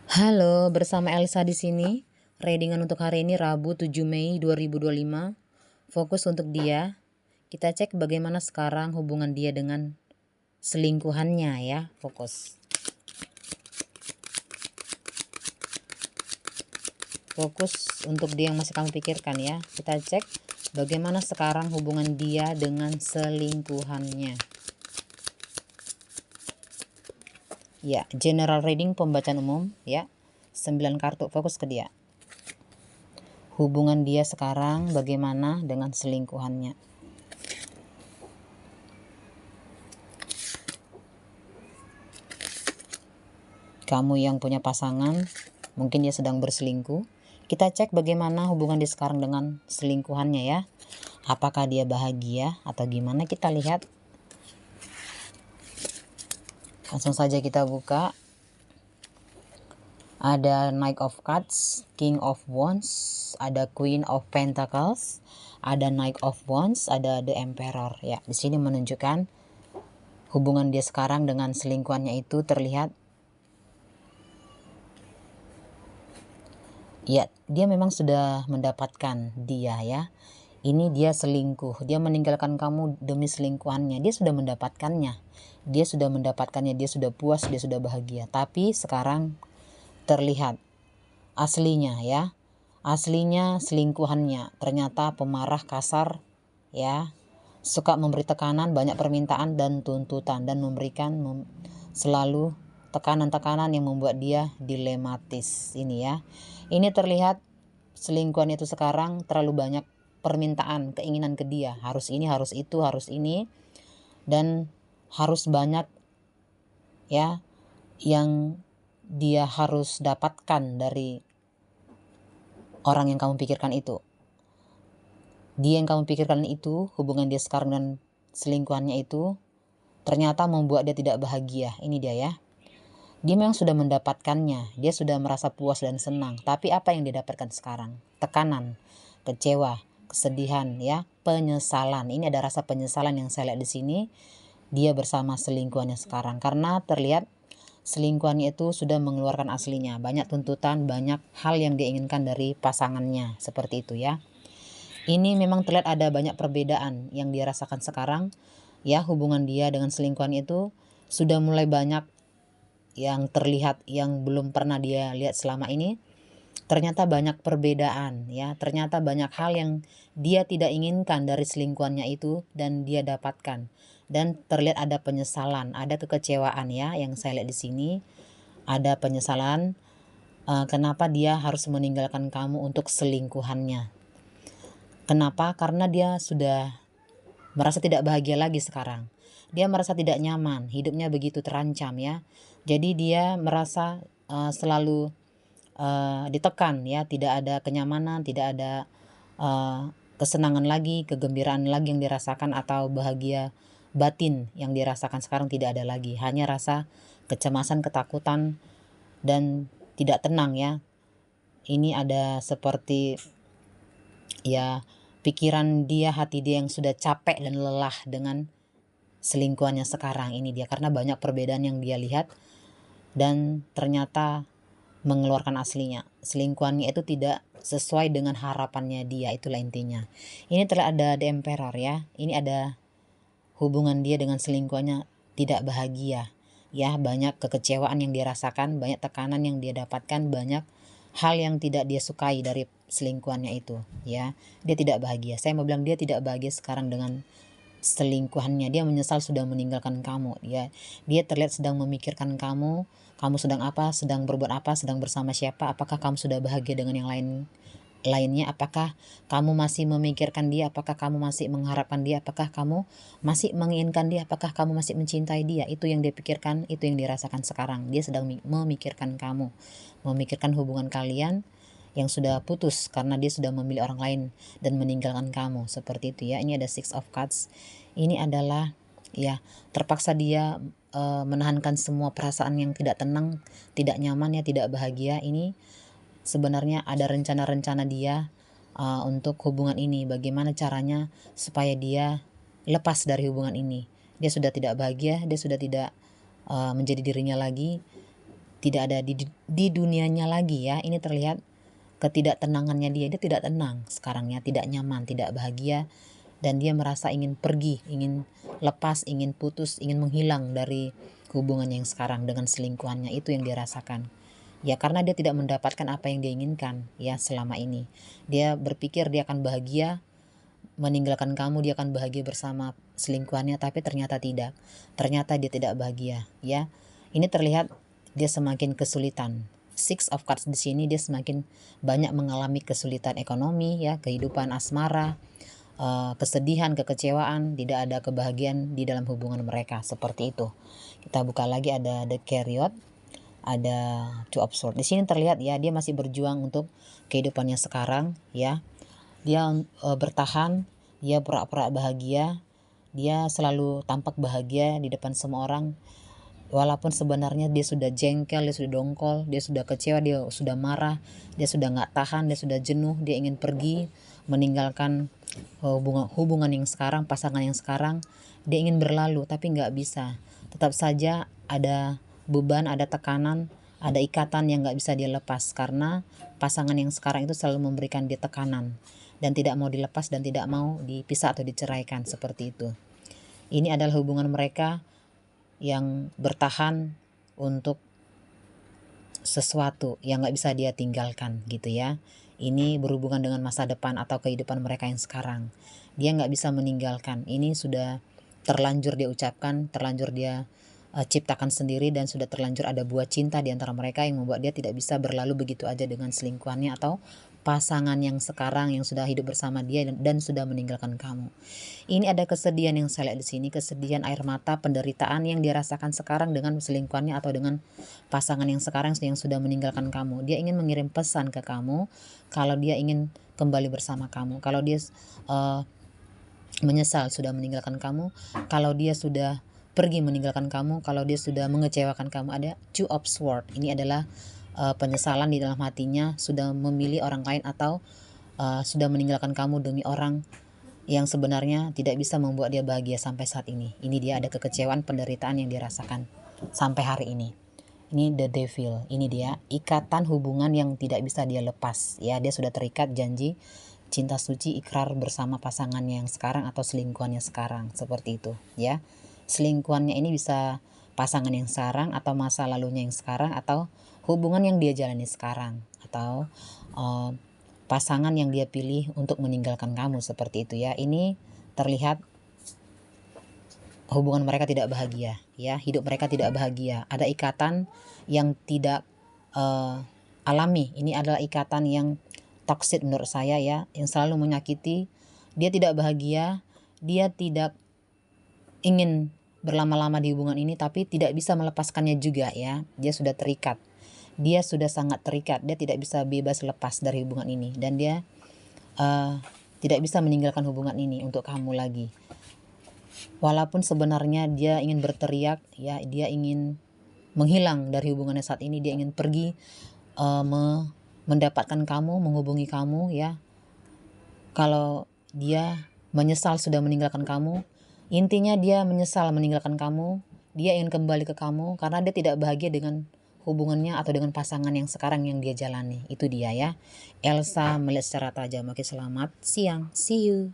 Halo, bersama Elsa di sini. Readingan untuk hari ini Rabu 7 Mei 2025. Fokus untuk dia. Kita cek bagaimana sekarang hubungan dia dengan selingkuhannya ya. Fokus. Fokus untuk dia yang masih kamu pikirkan ya. Kita cek bagaimana sekarang hubungan dia dengan selingkuhannya. Ya, general reading pembacaan umum ya. 9 kartu, fokus ke dia. Hubungan dia sekarang bagaimana dengan selingkuhannya. Kamu yang punya pasangan, mungkin dia sedang berselingkuh. Kita cek bagaimana hubungan dia sekarang dengan selingkuhannya ya. Apakah dia bahagia atau gimana, kita lihat. Langsung saja kita buka. Ada Knight of Cups, King of Wands, ada Queen of Pentacles, ada Knight of Wands, ada The Emperor ya. Di sini menunjukkan hubungan dia sekarang dengan selingkuhannya itu terlihat ya, dia memang sudah mendapatkan dia ya. Ini dia selingkuh, dia meninggalkan kamu demi selingkuhannya. Dia sudah mendapatkannya. Dia sudah mendapatkannya, dia sudah puas, dia sudah bahagia. Tapi sekarang terlihat aslinya ya. Aslinya selingkuhannya ternyata pemarah, kasar ya. Suka memberi tekanan, banyak permintaan dan tuntutan, dan memberikan selalu tekanan-tekanan yang membuat dia dilematis ini ya. Ini terlihat selingkuhan itu sekarang terlalu banyak permintaan, keinginan ke dia. Harus ini, harus itu, harus ini, dan harus banyak ya yang dia harus dapatkan dari orang yang kamu pikirkan itu. Dia yang kamu pikirkan itu, hubungan dia sekarang dengan selingkuhannya itu ternyata membuat dia tidak bahagia. Ini dia ya. Dia memang sudah mendapatkannya, dia sudah merasa puas dan senang. Tapi apa yang dia dapatkan sekarang? Tekanan, kecewa, kesedihan ya, penyesalan. Ini ada rasa penyesalan yang saya lihat di sini. Dia bersama selingkuhannya sekarang karena terlihat selingkuhannya itu sudah mengeluarkan aslinya. Banyak tuntutan, banyak hal yang dia inginkan dari pasangannya, seperti itu ya. Ini memang terlihat ada banyak perbedaan yang dia rasakan sekarang ya. Hubungan dia dengan selingkuhan itu sudah mulai banyak yang terlihat yang belum pernah dia lihat selama ini. Ternyata banyak perbedaan ya. Ternyata banyak hal yang dia tidak inginkan dari selingkuhannya itu dan dia dapatkan. Dan terlihat ada penyesalan, ada kekecewaan ya yang saya lihat di sini. Ada penyesalan kenapa dia harus meninggalkan kamu untuk selingkuhannya. Kenapa? Karena dia sudah merasa tidak bahagia lagi sekarang. Dia merasa tidak nyaman, hidupnya begitu terancam ya. Jadi dia merasa selalu ditekan ya, tidak ada kenyamanan, tidak ada kesenangan lagi, kegembiraan lagi yang dirasakan, atau bahagia batin yang dirasakan sekarang tidak ada lagi. Hanya rasa kecemasan, ketakutan, dan tidak tenang ya. Ini ada seperti ya pikiran dia, hati dia yang sudah capek dan lelah dengan selingkuhannya sekarang. Ini dia, karena banyak perbedaan yang dia lihat dan ternyata mengeluarkan aslinya. Selingkuhannya itu tidak sesuai dengan harapannya dia, itulah intinya. Ini telah ada The Emperor ya. Ini ada hubungan dia dengan selingkuhannya tidak bahagia ya. Banyak kekecewaan yang dia rasakan, banyak tekanan yang dia dapatkan, banyak hal yang tidak dia sukai dari selingkuhannya itu ya. Dia tidak bahagia. Saya mau bilang dia tidak bahagia sekarang dengan selingkuhannya. Dia menyesal sudah meninggalkan kamu ya. Dia terlihat sedang memikirkan kamu. Kamu sedang apa, sedang berbuat apa, sedang bersama siapa, apakah kamu sudah bahagia dengan yang lainnya, apakah kamu masih memikirkan dia, apakah kamu masih mengharapkan dia, apakah kamu masih menginginkan dia, apakah kamu masih mencintai dia. Itu yang dia pikirkan, itu yang dirasakan sekarang. Dia sedang memikirkan kamu, memikirkan hubungan kalian yang sudah putus karena dia sudah memilih orang lain dan meninggalkan kamu, seperti itu ya. Ini ada Six of Cups. Ini adalah ya, terpaksa dia menahankan semua perasaan yang tidak tenang, tidak nyaman ya, tidak bahagia. Ini sebenarnya ada rencana-rencana dia untuk hubungan ini. Bagaimana caranya supaya dia lepas dari hubungan ini. Dia sudah tidak bahagia, dia sudah tidak menjadi dirinya lagi. tidak ada di dunianya lagi ya. Ini terlihat ketidaktenangannya dia tidak tenang sekarang ya, tidak nyaman, tidak bahagia, dan dia merasa ingin pergi, ingin lepas, ingin putus, ingin menghilang dari hubungan yang sekarang dengan selingkuhannya. Itu yang dia rasakan ya, karena dia tidak mendapatkan apa yang dia inginkan ya selama ini. Dia berpikir dia akan bahagia meninggalkan kamu, dia akan bahagia bersama selingkuhannya, tapi ternyata tidak. Ternyata dia tidak bahagia ya. Ini terlihat dia semakin kesulitan. Six of Cards di sini dia semakin banyak mengalami kesulitan ekonomi ya, kehidupan asmara, kesedihan, kekecewaan, tidak ada kebahagiaan di dalam hubungan mereka, seperti itu. Kita buka lagi, ada The Chariot, ada Two of Swords. Di sini terlihat ya, dia masih berjuang untuk kehidupannya sekarang ya. Dia bertahan, dia pura-pura bahagia, dia selalu tampak bahagia di depan semua orang. Walaupun sebenarnya dia sudah jengkel, dia sudah dongkol, dia sudah kecewa, dia sudah marah, dia sudah nggak tahan, dia sudah jenuh, dia ingin pergi, meninggalkan hubungan yang sekarang, pasangan yang sekarang. Dia ingin berlalu, tapi nggak bisa. Tetap saja ada beban, ada tekanan, ada ikatan yang nggak bisa dia lepas, karena pasangan yang sekarang itu selalu memberikan dia tekanan, dan tidak mau dilepas dan tidak mau dipisah atau diceraikan, seperti itu. Ini adalah hubungan mereka yang bertahan untuk sesuatu yang nggak bisa dia tinggalkan gitu ya. Ini berhubungan dengan masa depan atau kehidupan mereka yang sekarang. Dia nggak bisa meninggalkan. Ini sudah terlanjur dia ucapkan, terlanjur dia ciptakan sendiri, dan sudah terlanjur ada buah cinta di antara mereka yang membuat dia tidak bisa berlalu begitu aja dengan selingkuhannya atau pasangan yang sekarang yang sudah hidup bersama dia dan sudah meninggalkan kamu. Ini ada kesedihan yang saya lihat di sini, kesedihan, air mata, penderitaan yang dia rasakan sekarang dengan selingkuhannya atau dengan pasangan yang sekarang yang sudah meninggalkan kamu. Dia ingin mengirim pesan ke kamu kalau dia ingin kembali bersama kamu, kalau dia menyesal sudah meninggalkan kamu, kalau dia sudah pergi meninggalkan kamu, kalau dia sudah mengecewakan kamu. Ada Two of Swords. Ini adalah penyesalan di dalam hatinya, sudah memilih orang lain atau sudah meninggalkan kamu demi orang yang sebenarnya tidak bisa membuat dia bahagia sampai saat ini. Ini dia ada kekecewaan, penderitaan yang dirasakan sampai hari ini. Ini The Devil. Ini dia ikatan hubungan yang tidak bisa dia lepas ya. Dia sudah terikat janji cinta suci, ikrar bersama pasangannya yang sekarang atau selingkuhannya sekarang, seperti itu ya. Selingkuhannya ini bisa pasangan yang sekarang, atau masa lalunya yang sekarang, atau hubungan yang dia jalani sekarang, atau pasangan yang dia pilih untuk meninggalkan kamu, seperti itu ya. Ini terlihat hubungan mereka tidak bahagia ya, hidup mereka tidak bahagia. Ada ikatan yang tidak alami. Ini adalah ikatan yang toksik menurut saya ya, yang selalu menyakiti. Dia tidak bahagia, dia tidak ingin berlama-lama di hubungan ini, tapi tidak bisa melepaskannya juga ya. Dia sudah terikat, dia sudah sangat terikat, dia tidak bisa bebas lepas dari hubungan ini, dan dia tidak bisa meninggalkan hubungan ini untuk kamu lagi. Walaupun sebenarnya dia ingin berteriak ya, dia ingin menghilang dari hubungannya saat ini, dia ingin pergi mendapatkan kamu, menghubungi kamu ya. Kalau dia menyesal sudah meninggalkan kamu, intinya dia menyesal meninggalkan kamu, dia ingin kembali ke kamu karena dia tidak bahagia dengan hubungannya atau dengan pasangan yang sekarang yang dia jalani. Itu dia ya. Elsa melihat secara tajam. Oke, selamat siang, see you.